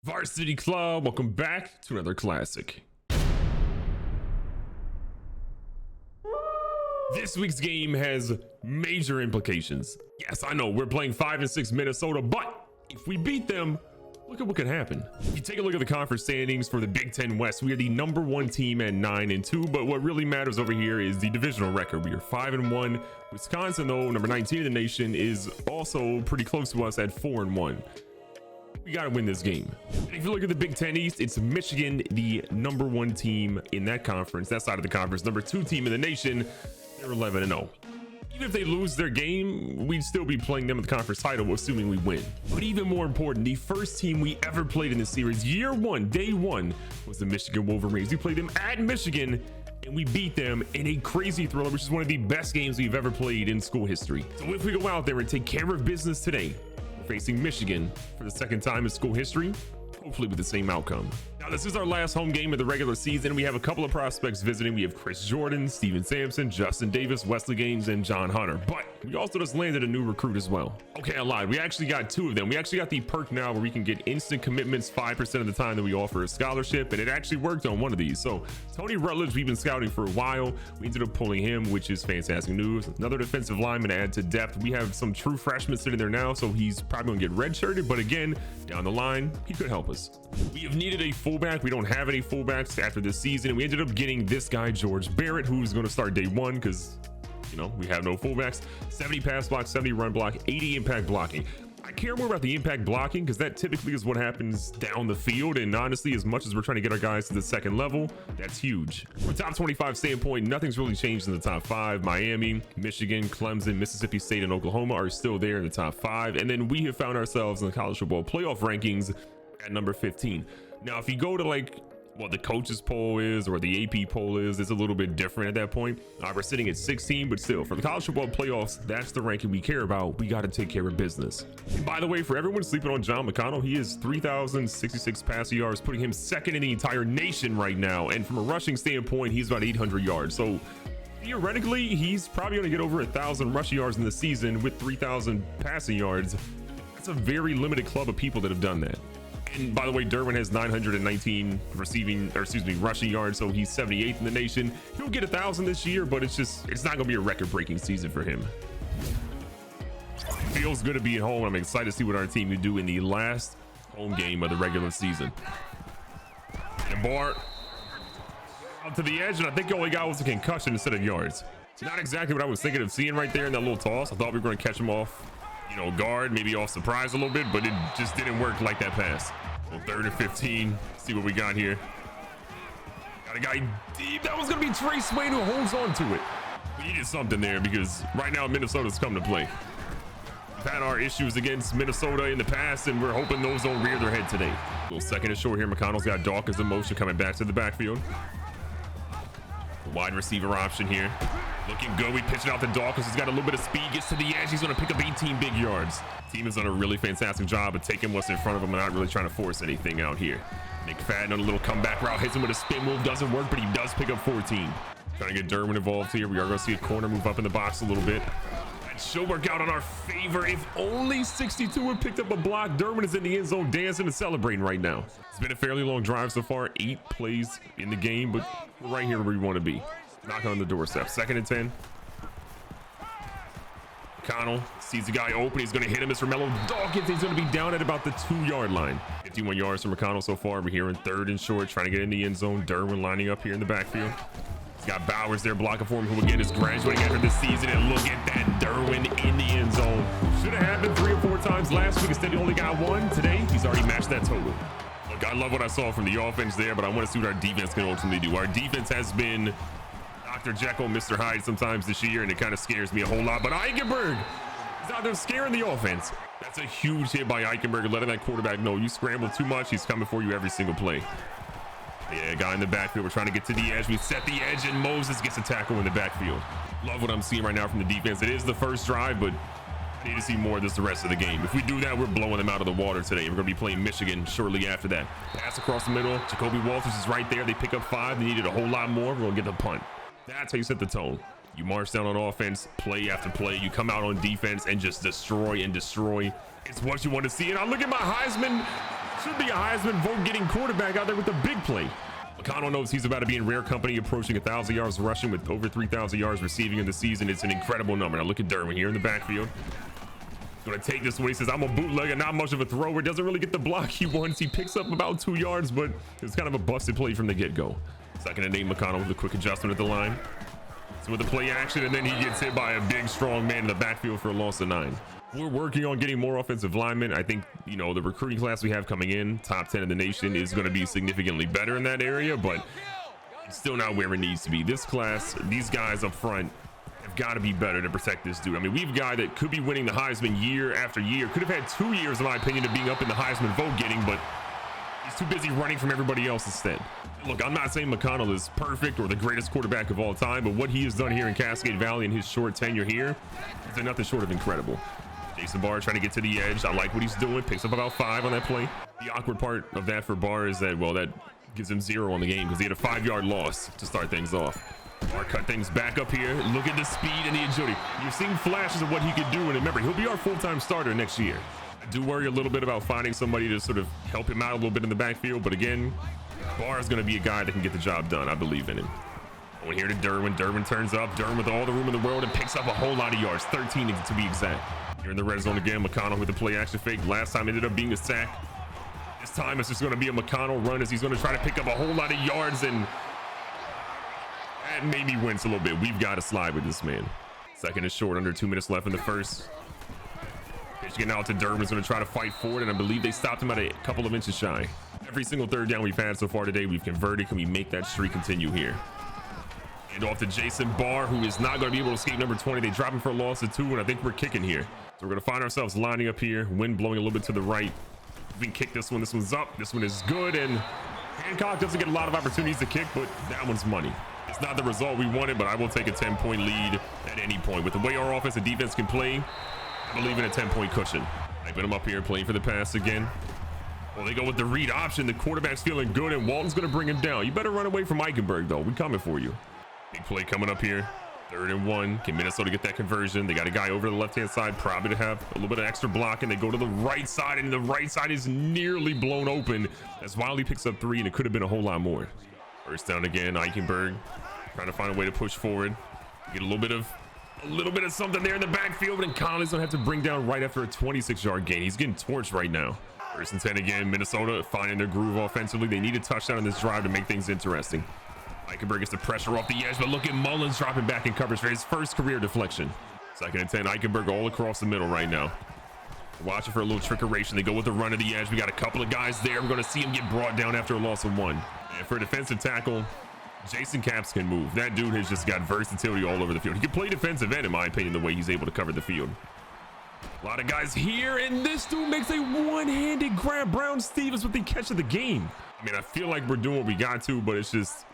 Varsity Club, welcome back to another classic. This week's game has major implications. Yes, I know we're playing 5 and 6 Minnesota, but if we beat them, look at what could happen. If you take a look at the conference standings for the Big Ten West, we are the #1 team at 9 and 2, but what really matters over here is the divisional record. We are 5 and 1. Wisconsin, though, number 19 in the nation, is also pretty close to us at 4 and 1. We got to win this game. And if you look at the Big Ten East, it's Michigan, the #1 team in that conference, that side of the conference, #2 team in the nation. They're 11 and 0. Even if they lose their game, we'd still be playing them in the conference title, assuming we win. But even more important, the first team we ever played in the series, year one, day one, was the Michigan Wolverines. We played them at Michigan, and we beat them in a crazy thriller, which is one of the best games we've ever played in school history. So if we go out there and take care of business today, facing Michigan for the second time in school history, hopefully with the same outcome. Now, this is our last home game of the regular season. We have a couple of prospects visiting. We have Chris Jordan, Steven Sampson, Justin Davis, Wesley Gaines, and John Hunter. But we also just landed a new recruit as well. Okay, I lied. We actually got 2 of them. We actually got the perk now where we can get instant commitments 5% of the time that we offer a scholarship, and it actually worked on one of these. So Tony Rutledge, we've been scouting for a while. We ended up pulling him, which is fantastic news. Another defensive lineman to add to depth. We have some true freshmen sitting there now, so he's probably gonna get redshirted, but again, down the line, he could help us. We have needed a fullback. We don't have any fullbacks after this season. We ended up getting this guy, George Barrett, who's going to start day one because, you know, we have no fullbacks. 70 pass block, 70 run block, 80 impact blocking. I care more about the impact blocking because that typically is what happens down the field. And honestly, as much as we're trying to get our guys to the second level, that's huge. From a top 25 standpoint, nothing's really changed in the top 5. Miami, Michigan, Clemson, Mississippi State, and Oklahoma are still there in the top 5. And then we have found ourselves in the college football playoff rankings at number 15. Now, if you go to like what the coaches poll is or the AP poll is, it's a little bit different at that point. We're sitting at 16, but still, for the college football playoffs, that's the ranking we care about. We got to take care of business. And by the way, for everyone sleeping on John McConnell, he is 3,066 passing yards, putting him second in the entire nation right now. And from a rushing standpoint, he's about 800 yards. So theoretically, he's probably going to get over 1,000 rushing yards in the season with 3,000 passing yards. That's a very limited club of people that have done that. And by the way, Derwin has 919 rushing yards, so he's 78th in the nation. He'll get 1,000 this year, but it's not going to be a record-breaking season for him. It feels good to be at home. I'm excited to see what our team can do in the last home game of the regular season. And Bart out to the edge, and I think all he got was a concussion instead of yards. Not exactly what I was thinking of seeing right there in that little toss. I thought we were going to catch him off, guard, maybe off surprise a little bit, but it just didn't work like that pass. Well, 3rd and 15. See what we got here. Got a guy deep. That was going to be Trey Swain who holds on to it. We needed something there because right now Minnesota's come to play. We've had our issues against Minnesota in the past, and we're hoping those don't rear their head today. A little second and short here. McConnell's got Dawkins in motion coming back to the backfield. The wide receiver option here. Looking good. We pitch it out to Dawkins. He's got a little bit of speed, gets to the edge. He's going to pick up 18 big yards. Team has done a really fantastic job of taking what's in front of him and not really trying to force anything out here. McFadden on a little comeback route, hits him with a spin move. Doesn't work, but he does pick up 14. Trying to get Derwin involved here. We are going to see a corner move up in the box a little bit. That should work out on our favor. If only 62 had picked up a block. Derwin is in the end zone dancing and celebrating right now. It's been a fairly long drive so far. 8 plays in the game, but we're right here where we want to be. Knocking on the doorstep. 2nd and 10. McConnell sees the guy open. He's going to hit him. It's Romello Dawkins. He's going to be down at about the 2-yard line. 51 yards from McConnell so far. We're here in 3rd and short, trying to get in the end zone. Derwin lining up here in the backfield. He's got Bowers there blocking for him, who again is graduating after this season. And look at that, Derwin in the end zone. Should have happened 3 or 4 times last week. Instead, he only got 1. Today, he's already matched that total. Look, I love what I saw from the offense there, but I want to see what our defense can ultimately do. Our defense has been Dr. Jekyll, Mr. Hyde sometimes this year, and it kind of scares me a whole lot. But Eichenberg is out there scaring the offense. That's a huge hit by Eichenberg, letting that quarterback know you scramble too much. He's coming for you every single play. Yeah, guy in the backfield. We're trying to get to the edge. We set the edge, and Moses gets a tackle in the backfield. Love what I'm seeing right now from the defense. It is the first drive, but I need to see more of this the rest of the game. If we do that, we're blowing them out of the water today. We're going to be playing Michigan shortly after that. Pass across the middle. Jacoby Walters is right there. They pick up 5. They needed a whole lot more. We're going to get the punt. That's how you set the tone. You march down on offense, play after play. You come out on defense and just destroy and destroy. It's what you want to see. And I look at my Heisman Should be a Heisman vote getting quarterback out there with a big play. McConnell knows he's about to be in rare company, approaching 1,000 yards rushing with over 3,000 yards receiving in the season. It's an incredible number. Now look at Derwin here in the backfield. Going to take this one. He says, I'm a bootlegger, not much of a thrower. Doesn't really get the block he wants. He picks up about 2 yards, but it's kind of a busted play from the get-go. Second and 8, McConnell with a quick adjustment at the line. So with the play action, and then he gets hit by a big, strong man in the backfield for a loss of 9. We're working on getting more offensive linemen. I think, you know, the recruiting class we have coming in, top 10 in the nation, is going to be significantly better in that area, but it's still not where it needs to be. This class, these guys up front, have got to be better to protect this dude. I mean, we've a guy that could be winning the Heisman year after year. Could have had 2 years, in my opinion, of being up in the Heisman vote getting, but he's too busy running from everybody else instead. Look, I'm not saying McConnell is perfect or the greatest quarterback of all time, but what he has done here in Cascade Valley in his short tenure here is nothing short of incredible. Jason Barr trying to get to the edge. I like what he's doing. Picks up about 5 on that play. The awkward part of that for Barr is that, well, that gives him 0 on the game because he had a 5-yard loss to start things off. Barr cut things back up here. Look at the speed and the agility. You're seeing flashes of what he could do, and remember, he'll be our full-time starter next year. I do worry a little bit about finding somebody to sort of help him out a little bit in the backfield, but again, Barr is going to be a guy that can get the job done. I believe in him. Going here to Derwin. Derwin turns up. Derwin with all the room in the world and picks up a whole lot of yards, 13 to be exact. You're in the red zone again. McConnell with the play action fake. Last time ended up being a sack. This time it's just going to be a McConnell run as he's going to try to pick up a whole lot of yards, and that made me wince a little bit. We've got to slide with this man. Second is short, under 2 minutes left in the first. Pitch getting out to Derwin's going to try to fight forward, and I believe they stopped him at a couple of inches shy. Every single third down we've had so far today, we've converted. Can we make that streak continue here? And off to Jason Barr, who is not going to be able to escape number 20. They drop him for a loss of 2, and I think we're kicking here. So we're going to find ourselves lining up here. Wind blowing a little bit to the right. We can kick this one. This one's up. This one is good, and Hancock doesn't get a lot of opportunities to kick, but that one's money. It's not the result we wanted, but I will take a 10-point lead at any point. With the way our offense and defense can play, I believe in a 10-point cushion. I put him up here playing for the pass again. Well, they go with the read option. The quarterback's feeling good, and Walton's going to bring him down. You better run away from Eichenberg, though. We're coming for you. Big play coming up here. 3rd and 1. Can Minnesota get that conversion? They got a guy over the left-hand side, probably to have a little bit of extra block, and they go to the right side, and the right side is nearly blown open as Wiley picks up 3, and it could have been a whole lot more. First down again. Eichenberg trying to find a way to push forward. Get a little bit of something there in the backfield, and Conley's gonna have to bring down right after a 26-yard gain. He's getting torched right now. 1st and 10 again. Minnesota finding their groove offensively. They need a touchdown in this drive to make things interesting. Eichenberg gets the pressure off the edge, but look at Mullins dropping back in coverage for his first career deflection. 2nd and 10. Eichenberg all across the middle right now. Watching for a little trickeration. They go with the run to the edge. We got a couple of guys there. We're going to see him get brought down after a loss of 1. And for a defensive tackle, Jason Capps can move. That dude has just got versatility all over the field. He can play defensive end, in my opinion, the way he's able to cover the field. A lot of guys here, and this dude makes a one-handed grab. Brown Stevens with the catch of the game. I mean, I feel like we're doing what we got to, but it's just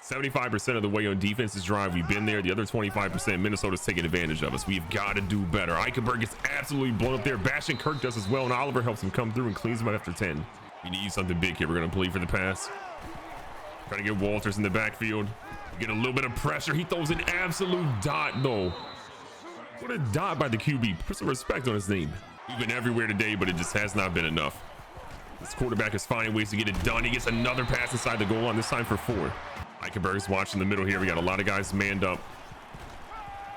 75% of the way on defense's drive. We've been there. The other 25%, Minnesota's taking advantage of us. We've got to do better. Eichenberg gets absolutely blown up there. Bashing Kirk does as well, and Oliver helps him come through and cleans him out after 10. We need something big here. We're going to play for the pass. Trying to get Walters in the backfield. Get a little bit of pressure. He throws an absolute dot, though. What a dot by the QB. Put some respect on his name. We've been everywhere today, but it just has not been enough. This quarterback is finding ways to get it done. He gets another pass inside the goal line, this time for 4. Eichenberg's watching the middle here. We got a lot of guys manned up.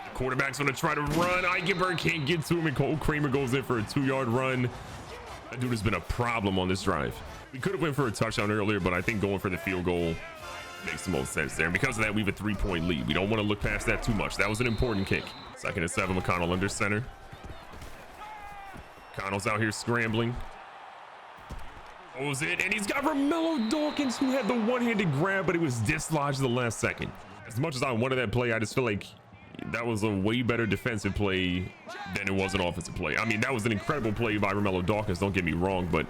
The quarterback's going to try to run. Eichenberg can't get to him, and Cole Kramer goes in for a 2-yard run. That dude has been a problem on this drive. We could have went for a touchdown earlier, but I think going for the field goal makes the most sense there. And because of that, we have a 3-point lead. We don't want to look past that too much. That was an important kick. 2nd and 7, McConnell under center. McConnell's out here scrambling. Throws it, and he's got Romello Dawkins, who had the one-handed grab, but it was dislodged the last second. As much as I wanted that play, I just feel like that was a way better defensive play than it was an offensive play. I mean, that was an incredible play by Romello Dawkins, don't get me wrong, but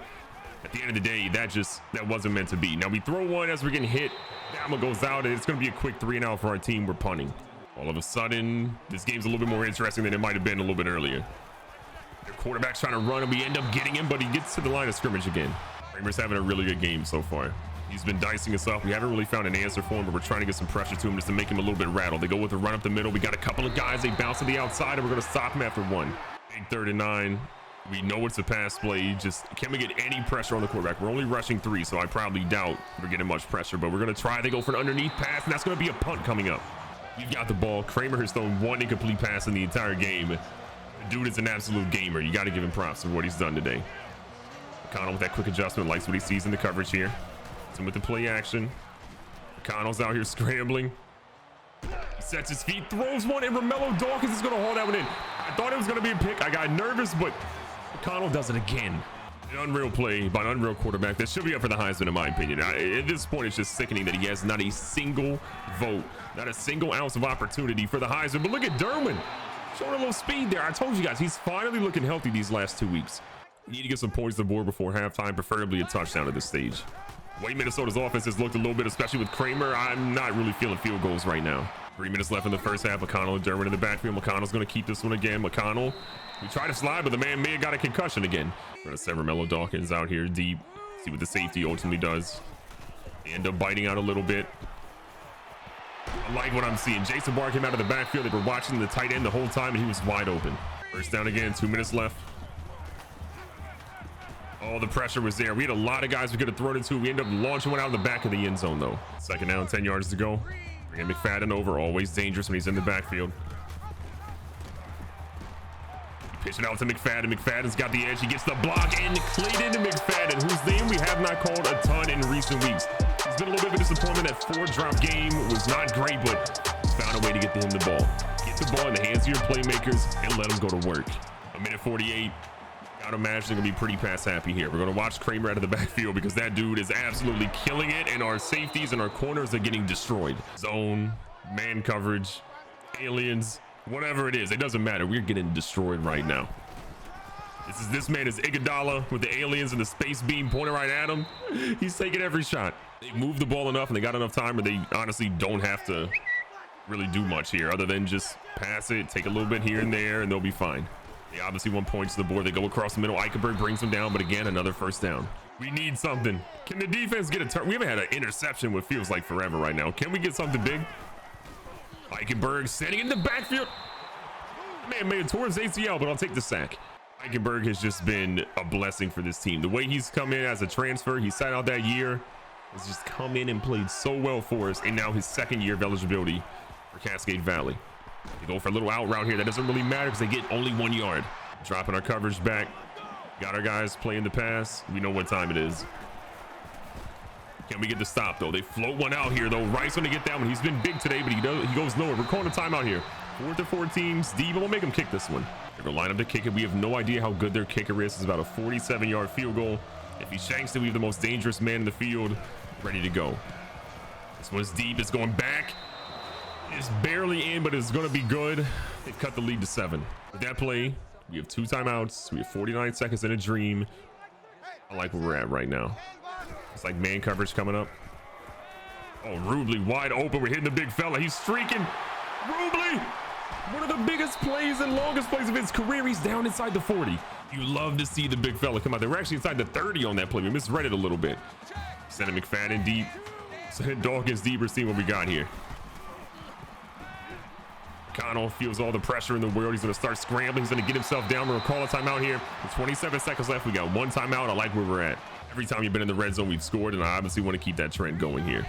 at the end of the day, that wasn't meant to be. Now we throw one as we're getting hit. Bama goes out, and it's going to be a quick 3-and-out for our team. We're punting. All of a sudden, this game's a little bit more interesting than it might have been a little bit earlier. Their quarterback's trying to run, and we end up getting him, but he gets to the line of scrimmage again. Kramer's having a really good game so far. He's been dicing us up. We haven't really found an answer for him, but we're trying to get some pressure to him just to make him a little bit rattled. They go with a run up the middle. We got a couple of guys. They bounce to the outside, and we're going to stop him after 1. Big 3rd and 9. We know it's a pass play. Just can we get any pressure on the quarterback? We're only rushing 3, so I probably doubt we're getting much pressure, but we're going to try. They go for an underneath pass, and that's going to be a punt coming up. We've got the ball. Kramer has thrown 1 incomplete pass in the entire game. The dude is an absolute gamer. You got to give him props for what he's done today. McConnell with that quick adjustment, likes what he sees in the coverage here. Him with the play action. McConnell's out here scrambling. He sets his feet, throws one, and Romello Dawkins is going to haul that one in. I thought it was going to be a pick. I got nervous, but McConnell does it again. An unreal play by an unreal quarterback that should be up for the Heisman, in my opinion. At this point, it's just sickening that he has not a single vote, not a single ounce of opportunity for the Heisman. But look at Derwin showing a little speed there. I told you guys, he's finally looking healthy these last 2 weeks. We need to get some points on the board before halftime, preferably a touchdown at this stage. Way Minnesota's offense has looked a little bit, especially with Kramer. I'm not really feeling field goals right now. 3 minutes left in the first half. McConnell and Derwin in the backfield. McConnell's going to keep this one again. McConnell, we try to slide, but the man may have got a concussion again. We're going to send Romello Dawkins out here deep. See what the safety ultimately does. They end up biting out a little bit. I like what I'm seeing. Jason Barr came out of the backfield. They were watching the tight end the whole time, and he was wide open. First down again. 2 minutes left. Oh, the pressure was there. We had a lot of guys we could have thrown into. We ended up launching one out of the back of the end zone, though. Second down, 10 yards to go. Bring McFadden over. Always dangerous when he's in the backfield. Pitch it out to McFadden. McFadden's got the edge. He gets the block and Clayton McFadden, whose name we have not called a ton in recent weeks. It's been a little bit of a disappointment. That 4-drop game was not great, but he's found a way to get to him the ball. Get the ball in the hands of your playmakers and let them go to work. 1:48. Gotta imagine they're gonna be pretty pass happy here. We're gonna watch Kramer out of the backfield because that dude is absolutely killing it, and our safeties and our corners are getting destroyed. Zone, man coverage, aliens, whatever it is, it doesn't matter. We're getting destroyed right now. This man is Iguodala with the aliens and the space beam pointing right at him. He's taking every shot. They moved the ball enough and they got enough time where they honestly don't have to really do much here other than just pass it, take a little bit here and there, and they'll be fine. They obviously 1 point to the board. They go across the middle. Eichenberg brings them down, but again, another first down. We need something. Can the defense get a turn? We haven't had an interception what feels like forever right now. Can we get something big? Eichenberg standing in the backfield. Man made it towards ACL, but I'll take the sack. Eichenberg has just been a blessing for this team. The way he's come in as a transfer, he sat out that year, has just come in and played so well for us, and now his 2nd year of eligibility for Cascade Valley. They go for a little out route here. That doesn't really matter because they get only 1 yard. Dropping our coverage back. Got our guys playing the pass. We know what time it is. Can we get the stop, though? They float one out here, though. Rice going to get that one. He's been big today, but he goes nowhere. We're calling a timeout here. 4th and 14. Steve, we'll make him kick this one. They're going to line up to kick it. We have no idea how good their kicker is. It's about a 47-yard field goal. If he shanks it, we have the most dangerous man in the field ready to go. This one's deep. It's going back. It's barely in, but it's going to be good. They cut the lead to 7. With that play, we have 2 timeouts. We have 49 seconds in a dream. I like where we're at right now. It's like man coverage coming up. Oh, Rubley wide open. We're hitting the big fella. He's streaking. Rubley, one of the biggest plays and longest plays of his career. He's down inside the 40. You love to see the big fella come out. They were actually inside the 30 on that play. We misread it a little bit. Sending McFadden deep. Sending Dawkins deep. We're seeing what we got here. McConnell feels all the pressure in the world. He's going to start scrambling. He's going to get himself down. We're going to call a timeout here. With 27 seconds left, we got 1 timeout. I like where we're at. Every time you've been in the red zone, we've scored, and I obviously want to keep that trend going here.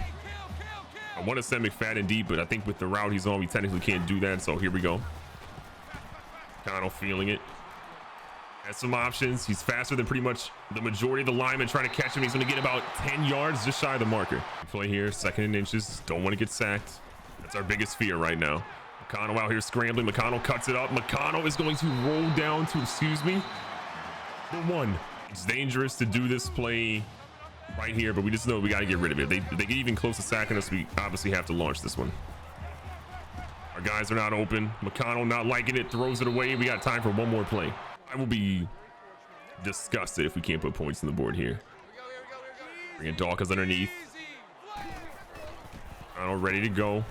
I want to send McFadden deep, but I think with the route he's on, we technically can't do that. So here we go. McConnell feeling it. Has some options. He's faster than pretty much the majority of the linemen trying to catch him. He's going to get about 10 yards just shy of the marker. Play here, 2nd and inches. Don't want to get sacked. That's our biggest fear right now. McConnell out here scrambling. McConnell cuts it up. McConnell is going to roll down to, the 1. It's dangerous to do this play right here, but we just know we got to get rid of it. They get even close to sacking us. We obviously have to launch this one. Our guys are not open. McConnell not liking it, throws it away. We got time for 1 more play. I will be disgusted if we can't put points on the board here. Bringing Dawkins underneath. McConnell ready to go.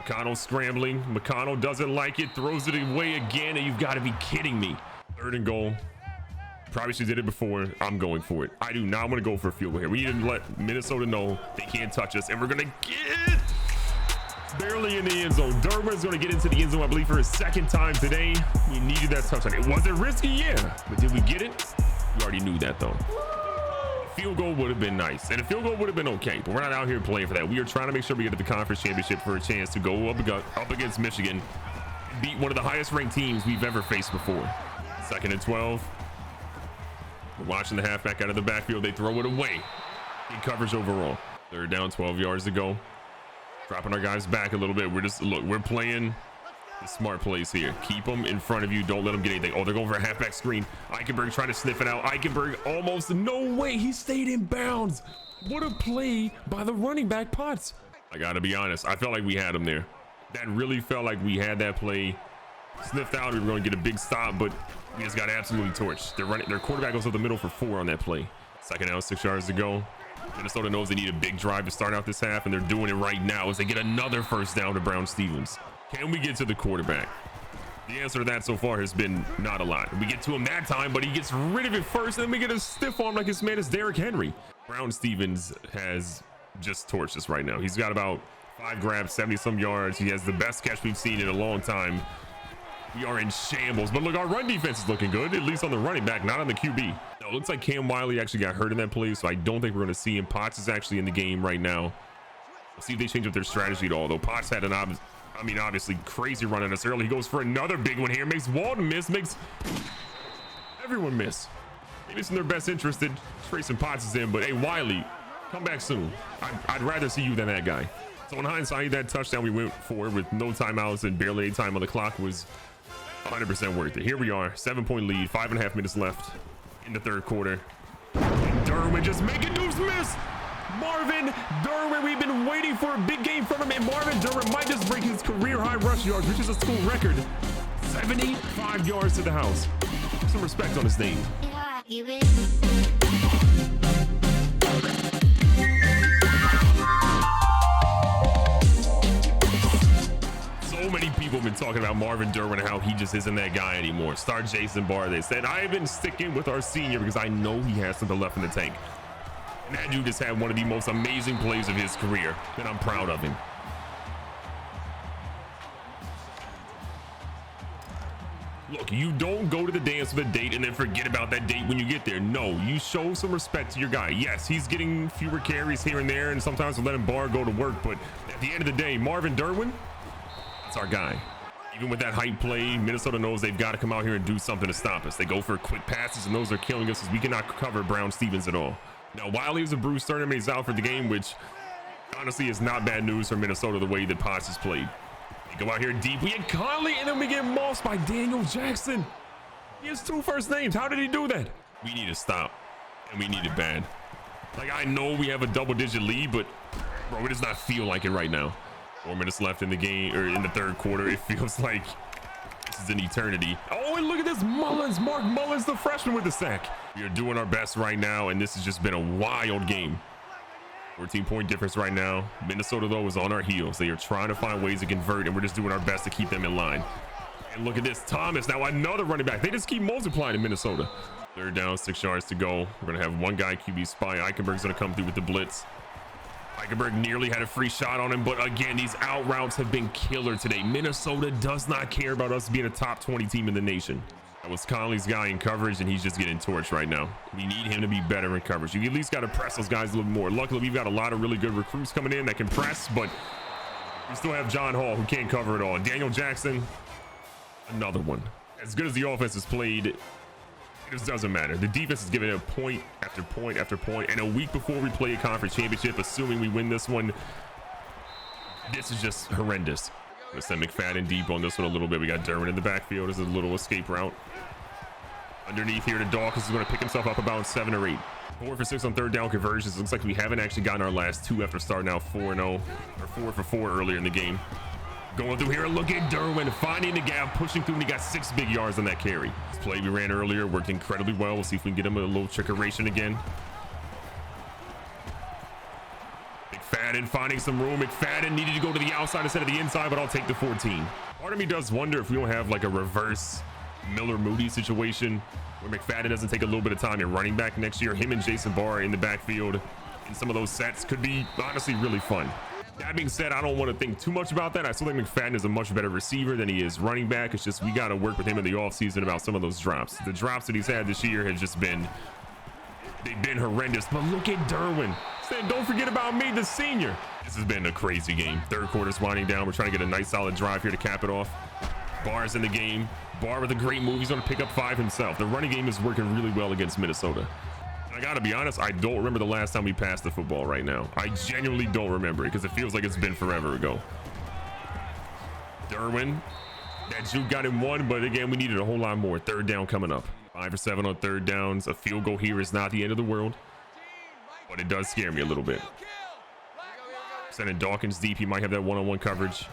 McConnell scrambling. McConnell doesn't like it, throws it away again, and you've got to be kidding me. 3rd and goal. Probably should have did it before. I'm going for it. I do not want to go for a field goal here. We need to let Minnesota know they can't touch us, and we're going to get Barely in the end zone. Derwin's going to get into the end zone, I believe, for his second time today. We needed that touchdown. It wasn't risky, yeah, but did we get it? We already knew that, though. Field goal would have been nice, and a field goal would have been okay, but we're not out here playing for that. We are trying to make sure we get to the conference championship for a chance to go up against Michigan, beat one of the highest ranked teams we've ever faced before. 2nd and 12. We're watching the halfback out of the backfield. They throw it away. Good coverage overall. 3rd down, 12 yards to go. Dropping our guys back a little bit. We're playing the smart plays here. Keep them in front of you. Don't let them get anything. Oh, they're going for a halfback screen. Eichenberg trying to sniff it out. Eichenberg almost, no way, he stayed in bounds. What a play by the running back, Potts. I gotta be honest, I felt like we had him there. That really felt like we had that play sniffed out. We were going to get a big stop, but we just got absolutely torched. Their quarterback goes up the middle for 4 on that play. 2nd down, 6 yards to go. Minnesota knows they need a big drive to start out this half, and they're doing it right now as they get another 1st down to Brown Stevens. Can we get to the quarterback? The answer to that so far has been not a lot. We get to him that time, but he gets rid of it first, and then we get a stiff arm like his man is Derrick Henry. Brown Stevens has just torched us right now. He's got about 5 grabs, 70-some yards. He has the best catch we've seen in a long time. We are in shambles, but look, our run defense is looking good, at least on the running back, not on the QB. Now, it looks like Cam Wiley actually got hurt in that play, so I don't think we're going to see him. Potts is actually in the game right now. We'll see if they change up their strategy at all, though. Potts had an obviously crazy run on us early. He goes for another big one here, makes Walton miss, makes everyone miss. Maybe it's in their best interest that Trayson Potts is in, but hey, Wiley, come back soon. I'd rather see you than that guy. So in hindsight, that touchdown we went for with no timeouts and barely any time on the clock was 100% worth it. Here we are, 7-point lead, 5.5 minutes left in the 3rd quarter. And Derwin just making dudes miss. Marvin Derwin, we've been waiting for a big game from him, and Marvin Derwin might just break his career high rush yards, which is a school record. 75 yards to the house. Some respect on his name. So many people have been talking about Marvin Derwin and how he just isn't that guy anymore. Start Jason Barr. They said, I've been sticking with our senior because I know he has something left in the tank. And that dude just had one of the most amazing plays of his career, and I'm proud of him. Look, you don't go to the dance with a date and then forget about that date when you get there. No, you show some respect to your guy. Yes, he's getting fewer carries here and there, and sometimes we'll let him Barr go to work, but at the end of the day, Marvin Derwin, that's our guy. Even with that hype play, Minnesota knows they've got to come out here and do something to stop us. They go for quick passes, and those are killing us as we cannot cover Brown Stevens at all. Now, Wiley is a bruised sternum and he's out for the game, which honestly is not bad news for Minnesota the way that Potts has played. They go out here deep. We had Conley, and then we get mossed by Daniel Jackson. He has 2 first names. How did he do that? We need to stop, and we need it bad. Like, I know we have a double-digit lead, but bro, it does not feel like it right now. 4 minutes left in the game, or in the 3rd quarter. It feels like this is an eternity. Oh, and look at this Mullins, Mark Mullins, the freshman with the sack. We are doing our best right now, and this has just been a wild game. 14-point difference right now. Minnesota, though, is on our heels. They are trying to find ways to convert, and we're just doing our best to keep them in line. And look at this, Thomas, now another running back. They just keep multiplying in Minnesota. 3rd down, 6 yards to go. We're going to have one guy QB spy. Eichenberg's going to come through with the blitz. Eichenberg nearly had a free shot on him, but again, these out routes have been killer today. Minnesota does not care about us being a top 20 team in the nation. That was Conley's guy in coverage, and he's just getting torched right now. We need him to be better in coverage. You at least got to press those guys a little more. Luckily, we've got a lot of really good recruits coming in that can press, but we still have John Hall who can't cover it all. Daniel Jackson, another one. As good as the offense has played, it just doesn't matter. The defense is giving it point after point after point, and a week before we play a conference championship, assuming we win this one, this is just horrendous. I'm gonna send McFadden deep on this one a little bit. We got Derwin in the backfield. This is a little escape route. Underneath here to Dawkins is going to pick himself up about 7 or 8. 4 for 6 on 3rd down conversions. Looks like we haven't actually gotten our last 2 after starting out 4-0, or 4 for 4 earlier in the game. Going through here, look at Derwin finding the gap, pushing through, and he got 6 big yards on that carry. This play we ran earlier worked incredibly well. We'll see if we can get him a little trickeration again. McFadden finding some room. McFadden needed to go to the outside instead of the inside, but I'll take the 14. Part of me does wonder if we don't have like a reverse Miller Moody situation where McFadden doesn't take a little bit of time in running back next year. Him and Jason Barr in the backfield in some of those sets could be honestly really fun. That being said, I don't want to think too much about that. I still think McFadden is a much better receiver than he is running back. It's just we got to work with him in the offseason about some of those drops. The drops that he's had this year have just been, they've been horrendous. But look at Derwin saying, don't forget about me, the senior. This has been a crazy game. Third quarter's winding down. We're trying to get a nice solid drive here to cap it off. Barr's in the game. Barr with a great move. He's going to pick up 5 himself. The running game is working really well against Minnesota. I gotta be honest, I don't remember the last time we passed the football right now. I genuinely don't remember it because it feels like it's been forever ago. Derwin, that juke got him 1, but again, we needed a whole lot more. Third down coming up. 5 for 7 on third downs. A field goal here is not the end of the world, but it does scare me a little bit. Sending Dawkins deep. He might have that one-on-one coverage.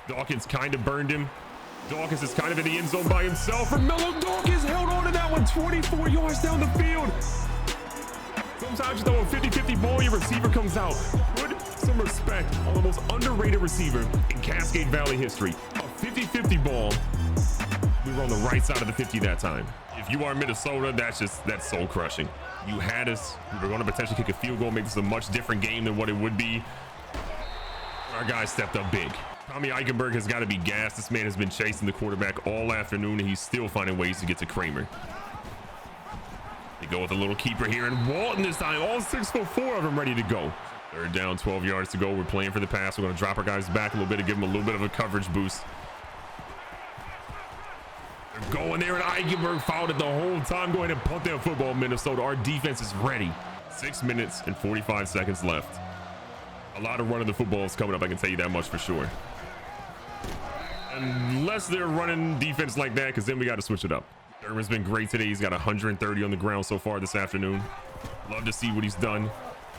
Dawkins kind of burned him. Dawkins is kind of in the end zone by himself. Mello Dawkins held on to that one 24 yards down the field. Sometimes you throw a 50-50 ball, your receiver comes out. Put some respect on the most underrated receiver in Cascade Valley history. A 50-50 ball. We were on the right side of the 50 that time. If you are Minnesota, that's soul crushing. You had us. We were going to potentially kick a field goal, make this a much different game than what it would be. Our guys stepped up big. Tommy Eichenberg has got to be gassed. This man has been chasing the quarterback all afternoon, and he's still finding ways to get to Kramer. They go with a little keeper here, and Walton this time, all 6'4" of them ready to go. Third down, 12 yards to go. We're playing for the pass. We're going to drop our guys back a little bit to give them a little bit of a coverage boost. They're going there, and Eichenberg fouled it the whole time. Go ahead and punt that football, Minnesota. Our defense is ready. 6 minutes and 45 seconds left. A lot of running the football is coming up, I can tell you that much for sure. Unless they're running defense like that, because then we got to switch it up. Derwin's been great today. He's got 130 on the ground so far this afternoon. Love to see what he's done.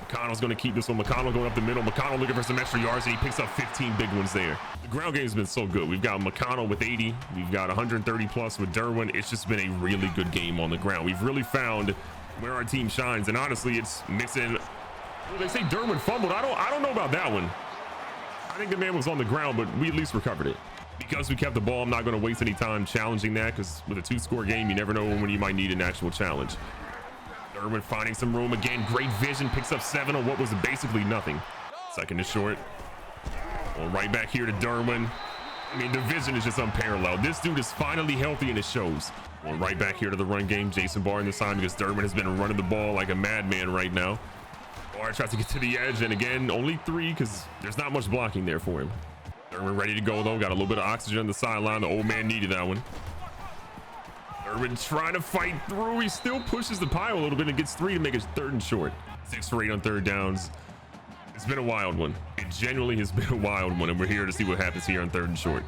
McConnell's going to keep this one. McConnell going up the middle. McConnell looking for some extra yards, and he picks up 15 big ones there. The ground game's been so good. We've got McConnell with 80. We've got 130 plus with Derwin. It's just been a really good game on the ground. We've really found where our team shines, and honestly, it's mixing. Well, they say Derwin fumbled. I don't know about that one. I think the man was on the ground, but we at least recovered it. Because we kept the ball, I'm not going to waste any time challenging that, because with a 2-score game, you never know when you might need an actual challenge. Derwin finding some room again. Great vision, picks up 7 on what was basically nothing. Second is short. Well, right back here to Derwin. I mean, the vision is just unparalleled. This dude is finally healthy, and it shows. Well, right back here to the run game. Jason Barr in this time, because Derwin has been running the ball like a madman right now. Barr tries to get to the edge, and again, only 3 because there's not much blocking there for him. Derwin ready to go, though. Got a little bit of oxygen on the sideline. The old man needed that one. Derwin trying to fight through. He still pushes the pile a little bit and gets 3 to make it 3rd and short. 6 for 8 on third downs. It's been a wild one. It genuinely has been a wild one, and we're here to see what happens here on 3rd and short.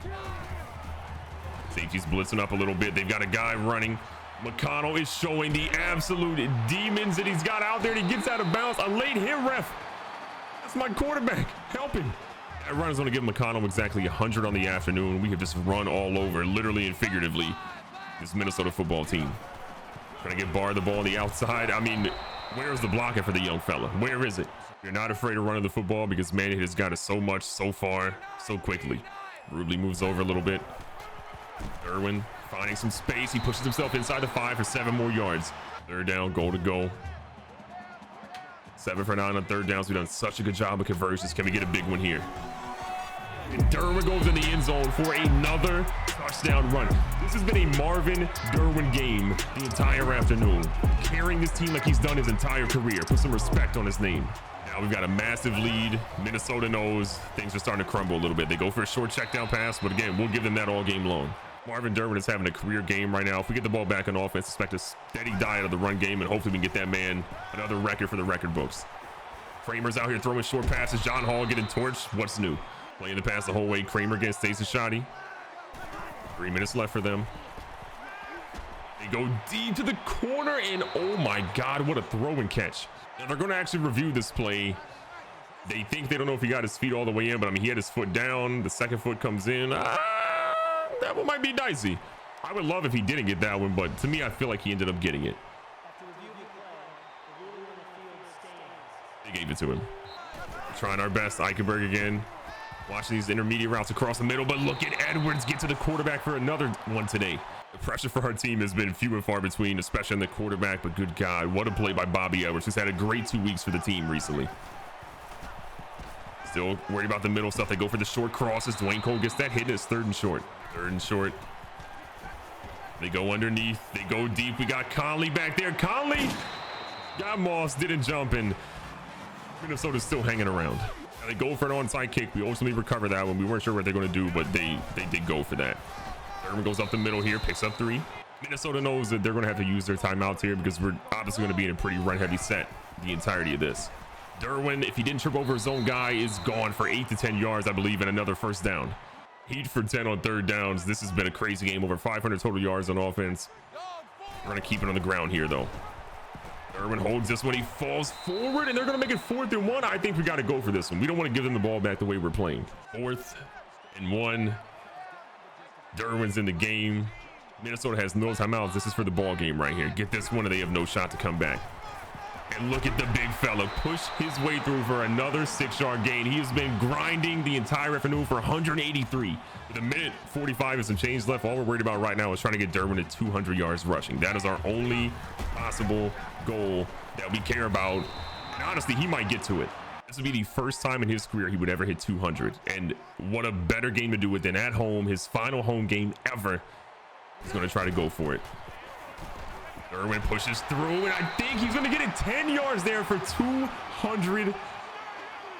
Safety's blitzing up a little bit. They've got a guy running. McConnell is showing the absolute demons that he's got out there, and he gets out of bounds. A late hit, ref. That's my quarterback. Help him. That run is going to give McConnell exactly 100 on the afternoon. We have just run all over, literally and figuratively, this Minnesota football team. Trying to get Barr the ball on the outside. I mean, where's the blocking for the young fella? Where is it? You're not afraid of running the football because, man, it has got us so much, so far, so quickly. Rubley moves over a little bit. Derwin finding some space. He pushes himself inside the 5 for 7 more yards. Third down, goal to go. 7 for 9 on third downs. We've done such a good job of conversions. Can we get a big one here? And Derwin goes in the end zone for another touchdown run. This has been a Marvin Derwin game the entire afternoon. Carrying this team like he's done his entire career. Put some respect on his name. Now we've got a massive lead. Minnesota knows things are starting to crumble a little bit. They go for a short check down pass, but again, we'll give them that all game long. Marvin Derwin is having a career game right now. If we get the ball back on offense, expect a steady diet of the run game, and hopefully we can get that man another record for the record books. Kramer's out here throwing short passes. John Hall getting torched. What's new? Playing the pass the whole way. Kramer against Stacey Shoddy. 3 minutes left for them. They go deep to the corner, and oh my God, what a throw and catch. Now they're going to actually review this play. They think they don't know if he got his feet all the way in, but I mean, he had his foot down. The second foot comes in. That one might be dicey. I would love if he didn't get that one, but to me, I feel like he ended up getting it. They gave it to him. We're trying our best. Eichenberg again. Watching these intermediate routes across the middle, but look at Edwards get to the quarterback for another one today. The pressure for our team has been few and far between, especially on the quarterback, but good God, what a play by Bobby Edwards, who's had a great 2 weeks for the team recently. Still worried about the middle stuff. They go for the short crosses. Dwayne Cole gets that hit, and it's third and short. Third and short. They go underneath. They go deep. We got Conley back there. Conley got Moss, didn't jump, and Minnesota's still hanging around. Now they go for an onside kick. We ultimately recover that one. We weren't sure what they're going to do, but they did go for that. Derwin goes up the middle here, picks up 3. Minnesota knows that they're going to have to use their timeouts here because we're obviously going to be in a pretty run-heavy set the entirety of this. Derwin, if he didn't trip over his own guy, is gone for 8 to 10 yards, I believe, and another first down. 8 for 10 on third downs. This has been a crazy game. Over 500 total yards on offense. We're going to keep it on the ground here, though. Derwin holds this one. He falls forward, and they're going to make it 4th and 1. I think we got to go for this one. We don't want to give them the ball back the way we're playing. 4th and 1. Derwin's in the game. Minnesota has no timeouts. This is for the ball game right here. Get this one, and they have no shot to come back. And look at the big fella push his way through for another 6-yard gain. He has been grinding the entire afternoon for 183. With a minute 45 and some change left, all we're worried about right now is trying to get Derwin to 200 yards rushing. That is our only possible goal that we care about. And honestly, he might get to it. This would be the first time in his career he would ever hit 200. And what a better game to do it than at home, his final home game ever. He's going to try to go for it. Derwin pushes through, and I think he's going to get it 10 yards there for 200.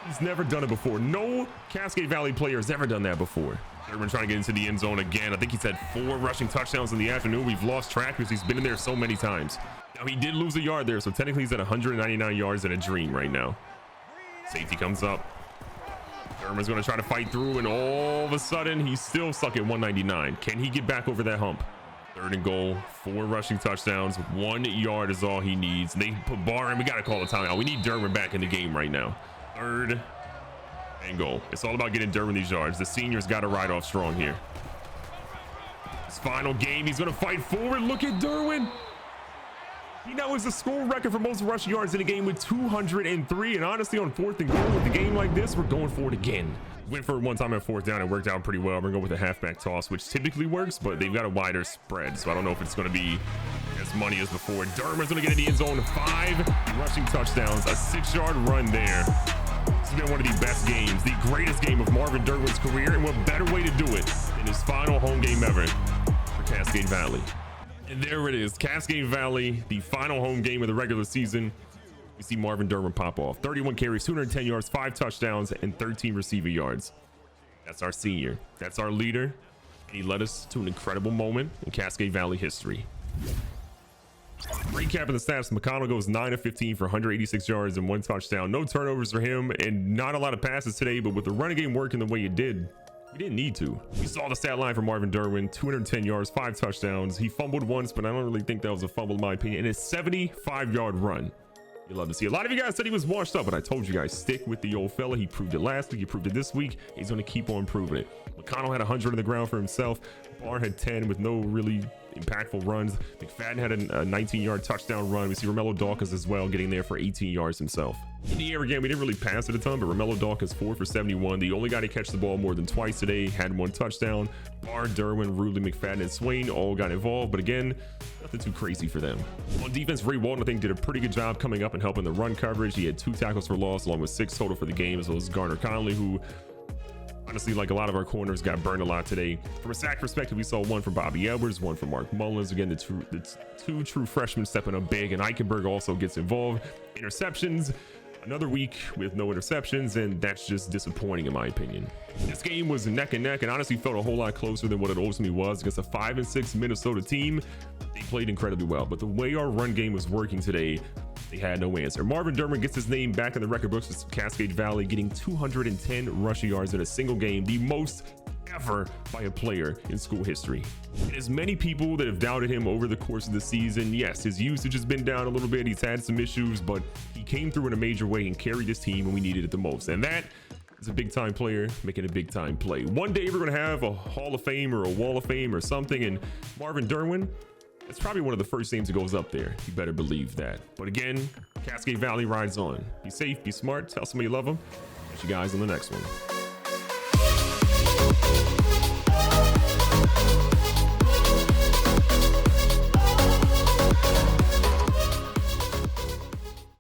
He's never done it before. No Cascade Valley player has ever done that before. Derwin trying to get into the end zone again. I think he's had 4 rushing touchdowns in the afternoon. We've lost track because he's been in there so many times. Now, he did lose a yard there, so technically he's at 199 yards in a dream right now. Safety comes up. Derwin's going to try to fight through, and all of a sudden, he's still stuck at 199. Can he get back over that hump? 3rd and goal, 4 rushing touchdowns, 1 yard is all he needs. They put bar in. We got to call a timeout. We need Derwin back in the game right now. 3rd and goal. It's all about getting Derwin these yards. The senior's got to ride off strong here. His final game, he's going to fight forward. Look at Derwin. He now has the school record for most rushing yards in a game with 203. And honestly, on 4th and goal with a game like this, we're going for it again. Went for it one time at 4th down. It worked out pretty well. We're going to go with a halfback toss, which typically works, but they've got a wider spread. So I don't know if it's going to be as money as before. Derwin's going to get in the end zone. 5 rushing touchdowns, a 6-yard run there. This has been one of the best games, the greatest game of Marvin Derwin's career. And what better way to do it than his final home game ever for Cascade Valley. And there it is, Cascade Valley, the final home game of the regular season. We see Marvin Derwin pop off. 31 carries, 210 yards, 5 touchdowns, and 13 receiving yards. That's our senior. That's our leader. And he led us to an incredible moment in Cascade Valley history. Recapping the stats, McConnell goes 9 of 15 for 186 yards and 1 touchdown. No turnovers for him, and not a lot of passes today, but with the running game working the way it did, we didn't need to. We saw the stat line for Marvin Derwin, 210 yards, 5 touchdowns. He fumbled once, but I don't really think that was a fumble in my opinion. And a 75-yard run. You love to see. A lot of you guys said he was washed up, but I told you guys, stick with the old fella. He proved it last week. He proved it this week. He's going to keep on proving it. McConnell had 100 on the ground for himself. Barr had 10 with no really impactful runs. McFadden had a 19-yard touchdown run. We see Romello Dawkins as well, getting there for 18 yards himself. In the air again, we didn't really pass it a ton, but Romello Dawkins 4 for 71. The only guy to catch the ball more than twice today, had 1 touchdown. Barr, Derwin, Rudley, McFadden, and Swain all got involved, but again, nothing too crazy for them. On defense, Ray Walton, I think, did a pretty good job coming up and helping the run coverage. He had 2 tackles for loss, along with 6 total for the game, as well as Garner Conley, who honestly, like a lot of our corners, got burned a lot today. From a sack perspective, we saw 1 from Bobby Edwards, 1 from Mark Mullins. Again, the two true freshmen stepping up big, and Eichenberg also gets involved. Interceptions, another week with no interceptions, and that's just disappointing in my opinion. This game was neck and neck, and honestly felt a whole lot closer than what it ultimately was against a 5-6 Minnesota team. They played incredibly well, but the way our run game was working today, they had no answer. Marvin Derwin gets his name back in the record books with Cascade Valley, getting 210 rushing yards in a single game, the most ever by a player in school history. And as many people that have doubted him over the course of the season, yes, his usage has been down a little bit. He's had some issues, but he came through in a major way and carried this team when we needed it the most. And that is a big time player making a big time play. One day we're going to have a Hall of Fame or a Wall of Fame or something, and Marvin Derwin, it's probably one of the first names that goes up there. You better believe that. But again, Cascade Valley rides on. Be safe, be smart, tell somebody you love them. Catch you guys on the next one.